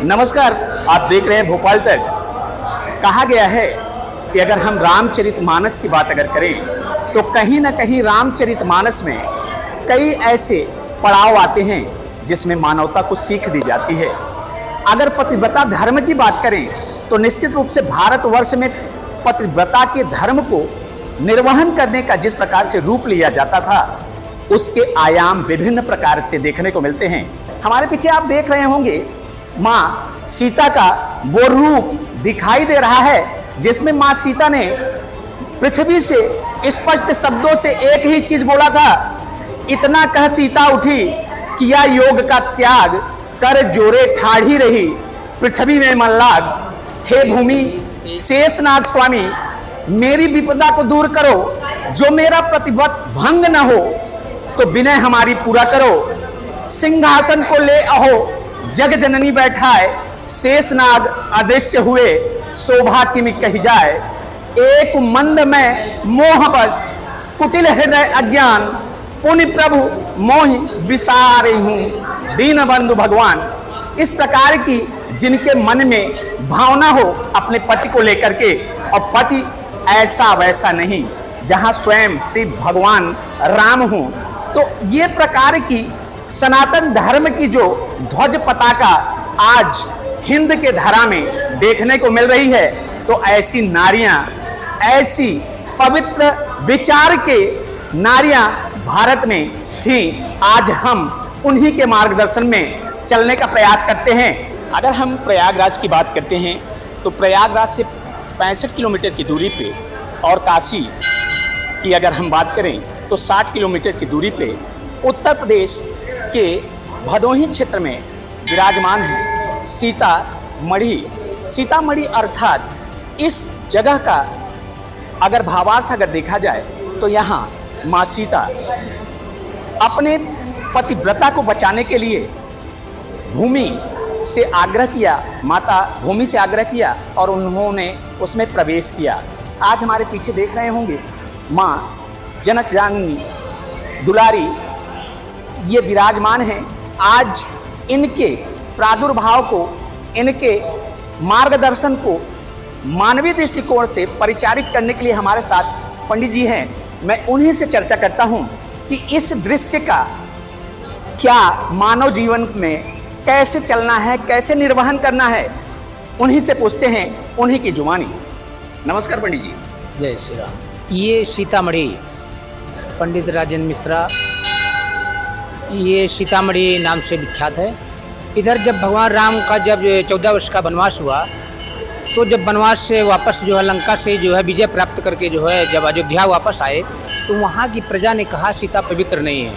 नमस्कार, आप देख रहे हैं भोपाल तक। कहा गया है कि अगर हम रामचरितमानस की बात अगर करें तो कहीं ना कहीं रामचरितमानस में कई ऐसे पड़ाव आते हैं जिसमें मानवता को सीख दी जाती है। अगर पतिव्रता धर्म की बात करें तो निश्चित रूप से भारतवर्ष में पतिव्रता के धर्म को निर्वहन करने का जिस प्रकार से रूप लिया जाता था उसके आयाम विभिन्न प्रकार से देखने को मिलते हैं। हमारे पीछे आप देख रहे होंगे माँ सीता का वो रूप दिखाई दे रहा है जिसमें माँ सीता ने पृथ्वी से स्पष्ट शब्दों से एक ही चीज बोला था, इतना कह सीता उठी किया योग का त्याग, कर जोरे ठाढ़ी रही पृथ्वी में मन लाग। हे भूमि शेषनाग स्वामी, मेरी विपदा को दूर करो, जो मेरा प्रतिव्रत भंग न हो तो विनय हमारी पूरा करो। सिंहासन को ले अहो जग जननी बैठाए, शेषनाग अदृश्य हुए शोभा किमि कही जाए। एक मंद में मोह बस कुटिल हृदय अज्ञान, पुण्य प्रभु मोहि विसारे हूँ दीन बंधु भगवान। इस प्रकार की जिनके मन में भावना हो अपने पति को लेकर के, और पति ऐसा वैसा नहीं, जहाँ स्वयं श्री भगवान राम हो, तो ये प्रकार की सनातन धर्म की जो ध्वज पताका आज हिंद के धरा में देखने को मिल रही है, तो ऐसी नारियां, ऐसी पवित्र विचार के नारियां भारत में थी। आज हम उन्हीं के मार्गदर्शन में चलने का प्रयास करते हैं। अगर हम प्रयागराज की बात करते हैं तो प्रयागराज से 65 किलोमीटर की दूरी पे, और काशी की अगर हम बात करें तो 60 किलोमीटर की दूरी पे उत्तर प्रदेश के भदोही क्षेत्र में विराजमान है सीतामढ़ी। सीतामढ़ी अर्थात इस जगह का अगर भावार्थ अगर देखा जाए तो यहाँ माँ सीता अपने पतिव्रता को बचाने के लिए भूमि से आग्रह किया, माता भूमि से आग्रह किया और उन्होंने उसमें प्रवेश किया। आज हमारे पीछे देख रहे होंगे माँ जनक जाननी दुलारी ये विराजमान हैं। आज इनके प्रादुर्भाव को, इनके मार्गदर्शन को मानवीय दृष्टिकोण से परिचारित करने के लिए हमारे साथ पंडित जी हैं। मैं उन्हीं से चर्चा करता हूं कि इस दृश्य का क्या मानव जीवन में कैसे चलना है, कैसे निर्वहन करना है, उन्हीं से पूछते हैं, उन्हीं की जुबानी। नमस्कार पंडित जी। जय श्री राम। ये सीतामढ़ी, पंडित राजेंद्र मिश्रा, ये सीतामढ़ी नाम से विख्यात है। इधर जब भगवान राम का जब 14 वर्ष का वनवास हुआ, तो जब वनवास से वापस जो है लंका से जो है विजय प्राप्त करके जो है जब अयोध्या वापस आए, तो वहाँ की प्रजा ने कहा सीता पवित्र नहीं है।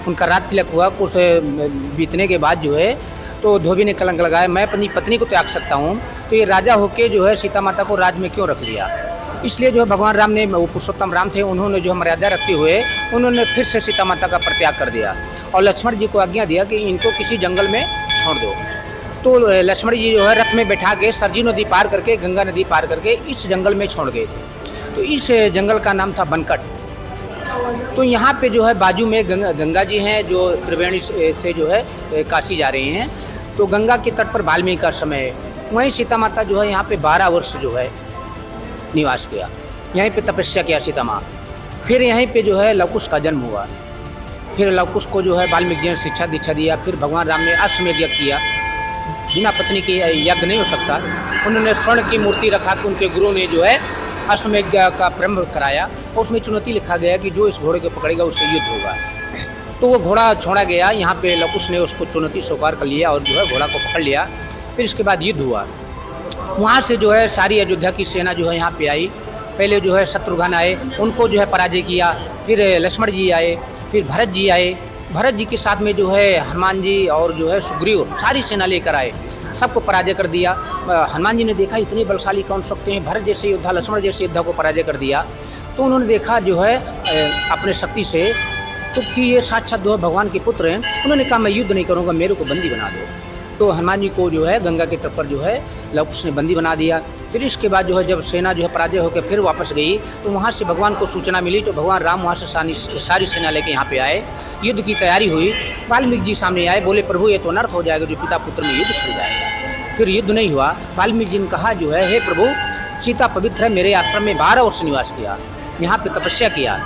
उनका रात तिलक हुआ, कुछ बीतने के बाद जो है तो धोबी ने कलंक लगाया, मैं अपनी पत्नी को त्याग सकता हूँ, तो ये राजा होके जो है सीता माता को राज में क्यों रख लिया। इसलिए जो है भगवान राम ने, वो पुरुषोत्तम राम थे, उन्होंने जो मर्यादा रखते हुए उन्होंने फिर से सीता माता का परित्याग कर दिया और लक्ष्मण जी को आज्ञा दिया कि इनको किसी जंगल में छोड़ दो। तो लक्ष्मण जी जो है रथ में बैठा के सरजू नदी पार करके, गंगा नदी पार करके इस जंगल में छोड़ गए थे। तो इस जंगल का नाम था बनकट। तो यहाँ पे जो है बाजू में गंगा जी हैं जो त्रिवेणी से जो है काशी जा रही हैं। तो गंगा के तट पर वाल्मीकि का समय है। वहीं सीता माता जो है यहाँ पे 12 वर्ष जो है निवास किया, यहीं पे तपस्या किया सीता माँ। फिर यहीं पे जो है लवकुश का जन्म हुआ। फिर लवकुश को जो है वाल्मीकि जी ने शिक्षा दीक्षा दिया। फिर भगवान राम ने अश्वमेध यज्ञ किया। बिना पत्नी के यज्ञ नहीं हो सकता। उन्होंने स्वर्ण की मूर्ति रखा कि उनके गुरु ने जो है अश्वमेध का प्रारंभ कराया, और उसमें चुनौती लिखा गया कि जो इस घोड़े को पकड़ेगा उससे युद्ध होगा। तो वो घोड़ा छोड़ा गया। यहाँ पे लवकुश ने उसको चुनौती स्वीकार कर लिया और जो है घोड़ा को पकड़ लिया। फिर इसके बाद युद्ध हुआ। वहाँ से जो है सारी अयोध्या की सेना जो है यहाँ पे आई। पहले जो है शत्रुघ्न आए, उनको जो है पराजय किया। फिर लक्ष्मण जी आए, फिर भरत जी आए। भरत जी के साथ में जो है हनुमान जी और जो है सुग्रीव सारी सेना लेकर आए, सबको पराजय कर दिया। हनुमान जी ने देखा इतने बलशाली कौन सकते हैं, भरत जैसे योद्धा, लक्ष्मण जैसे योद्धा को पराजय कर दिया। तो उन्होंने देखा जो है अपने शक्ति से तो कि ये साक्षात जो है भगवान के पुत्र हैं। उन्होंने कहा मैं युद्ध नहीं करूँगा, मेरे को बंदी बना दो। तो हनुमान जी को जो है गंगा के तट पर जो है लवकुश ने बंदी बना दिया। फिर इसके बाद जो है जब सेना जो है पराजय होकर फिर वापस गई, तो वहाँ से भगवान को सूचना मिली। तो भगवान राम वहाँ से सारी सेना लेके यहाँ पे आए। युद्ध की तैयारी हुई। वाल्मीकि जी सामने आए, बोले प्रभु ये तो अनर्थ हो जाएगा, जो पिता पुत्र में युद्ध छिड़ जाएगा। फिर युद्ध नहीं हुआ। वाल्मीकि जी ने कहा जो है, हे प्रभु, सीता पवित्र है, मेरे आश्रम में 12 वर्ष निवास किया, यहाँ पे तपस्या किया,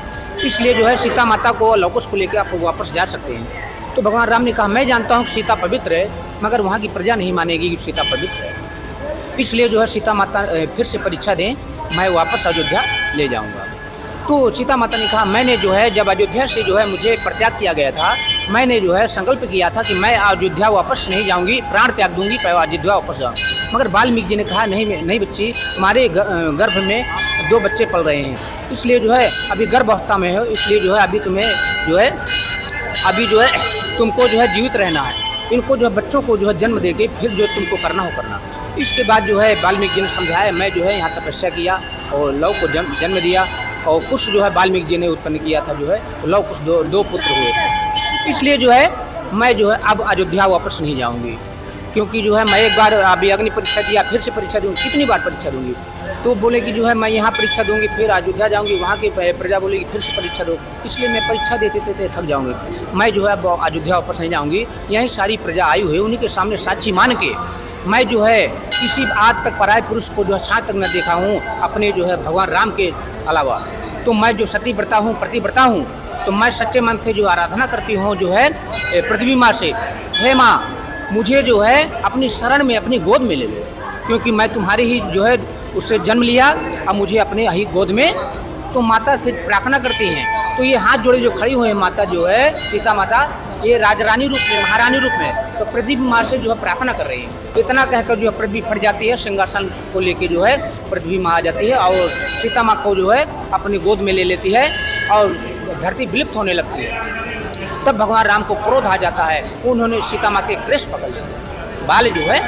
इसलिए जो है सीता माता को लवकुश को लेकर आप वापस जा सकते हैं। तो भगवान राम ने कहा, मैं जानता हूँ कि सीता पवित्र है, मगर वहाँ की प्रजा नहीं मानेगी कि सीता पवित्र है, इसलिए जो है सीता माता फिर से परीक्षा दें, मैं वापस अयोध्या ले जाऊँगा। तो सीता माता ने कहा, मैंने जो है जब अयोध्या से जो है मुझे परित्याग किया गया था, मैंने जो है संकल्प किया था कि मैं अयोध्या वापस नहीं जाऊंगी, प्राण त्याग दूंगी, अयोध्या वापस जाऊँ। मगर वाल्मीकि जी ने कहा, नहीं बच्ची, तुम्हारे गर्भ में 2 बच्चे पल रहे हैं, इसलिए जो है अभी गर्भावस्था में हो, इसलिए जो है अभी तुम्हें जो है तुमको जो है जीवित रहना है, इनको जो है बच्चों को जो है जन्म देके फिर जो तुमको करना हो करना। इसके बाद जो है वाल्मीकि जी ने समझाया, मैं जो है यहाँ तपस्या किया और लव को जन्म दिया, और कुश जो है वाल्मीकि जी ने उत्पन्न किया था, जो है लव कुश 2 पुत्र हुए थे, इसलिए जो है मैं जो है अब अयोध्या वापस नहीं जाऊंगी, क्योंकि जो है मैं एक बार अभी अग्नि परीक्षा दिया, फिर से परीक्षा दूँगी, कितनी बार परीक्षा दूँगी। तो बोले कि जो है मैं यहाँ परीक्षा दूँगी, फिर अयोध्या जाऊँगी, वहाँ की प्रजा बोलेगी फिर से परीक्षा दो, इसलिए मैं परीक्षा देते देते थक जाऊँगी, मैं जो है अयोध्या वापस नहीं जाऊँगी। यहीं सारी प्रजा आई हुई, उन्हीं के सामने साक्षी मान के मैं जो है किसी आज तक पराये पुरुष को जो है छाँ तक न देखा हूँ अपने जो है भगवान राम के अलावा। तो मैं जो सतीव्रता हूँ, प्रतिव्रता हूँ, तो मैं सच्चे मन से जो आराधना करती हूँ जो है पृथ्वी माँ से, हे माँ, मुझे जो है अपनी शरण में अपनी गोद में ले लो, क्योंकि मैं तुम्हारी ही जो है उससे जन्म लिया, अब मुझे अपने ही गोद में। तो माता से प्रार्थना करती हैं, तो ये हाथ जोड़े जो खड़ी हुई है माता जो है सीता माता, ये राजरानी रूप में, महारानी रूप में, तो पृथ्वी माँ से जो है प्रार्थना कर रही है। इतना कहकर जो है पृथ्वी फट जाती है, सिंहासन को लेके जो है पृथ्वी माँ आ जाती है और सीता माँ को जो है अपनी गोद में ले लेती है और धरती विलुप्त होने लगती है। तब भगवान राम को क्रोध आ जाता है, उन्होंने सीता माँ के केश पकड़ लिया, बाल जो है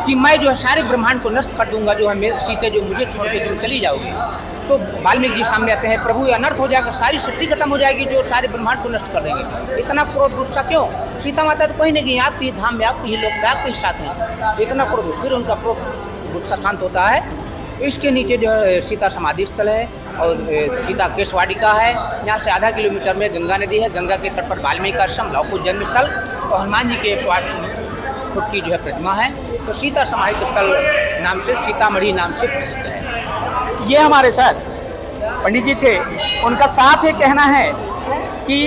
कि मैं जो है सारे ब्रह्मांड को नष्ट कर दूंगा, जो है मेरे सीते जो मुझे छोड़ के तुम चली जाओगी। तो वाल्मीकि जी सामने आते हैं, प्रभु ये अनर्थ हो जाएगा, सारी सृष्टि खत्म हो जाएगी, जो सारे ब्रह्मांड को नष्ट कर देंगे। इतना क्रोध गुस्सा क्यों? सीता माता तो कहीं नहीं गई, आप ही धाम में, आप ही लोग, आप ही साथ हैं, इतना क्रोध। फिर उनका क्रोध गुस्सा शांत होता है। इसके नीचे जो है सीता समाधि स्थल है और सीता केश वाटिका है। यहाँ से आधा किलोमीटर में गंगा नदी है, गंगा के तट पर वाल्मीकि आश्रम, लव कुश जन्म स्थल और हनुमान जी के 108 फुट की जो है प्रतिमा है। तो सीता समाधि स्थल नाम से, सीतामढ़ी नाम से प्रसिद्ध है। ये हमारे साथ पंडित जी थे, उनका साफ ये कहना है कि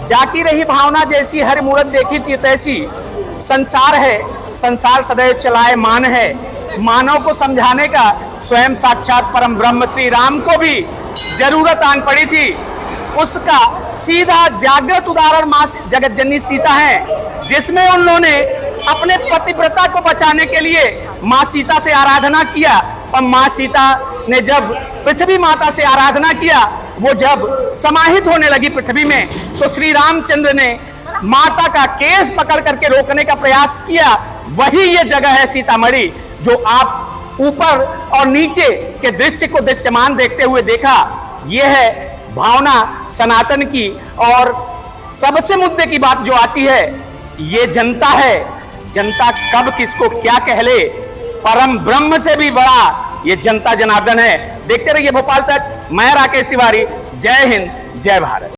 जाकी रही भावना जैसी, हर मूरत देखी थी तैसी, संसार है, संसार सदैव चलाए मान है, मानव को समझाने का स्वयं साक्षात परम ब्रह्म श्री राम को भी जरूरत आन पड़ी थी। उसका सीधा जागृत उदाहरण माँ जगत जननी सीता है, जिसमें उन्होंने अपने पतिव्रता को बचाने के लिए माँ सीता से आराधना किया। और माँ सीता ने जब पृथ्वी माता से आराधना किया, वो जब समाहित होने लगी पृथ्वी में, तो श्री रामचंद्र ने माता का केस पकड़ करके रोकने का प्रयास किया। वही ये जगह है सीतामढ़ी, जो आप ऊपर और नीचे के दृश्य को दृश्यमान देखते हुए देखा। ये है भावना सनातन की। और सबसे मुद्दे की बात जो आती है, ये जनता है, जनता कब किसको क्या कह ले, परम ब्रह्म से भी बड़ा ये जनता जनार्दन है। देखते रहिए भोपाल तक। मैं राकेश तिवारी। जय हिंद, जय भारत।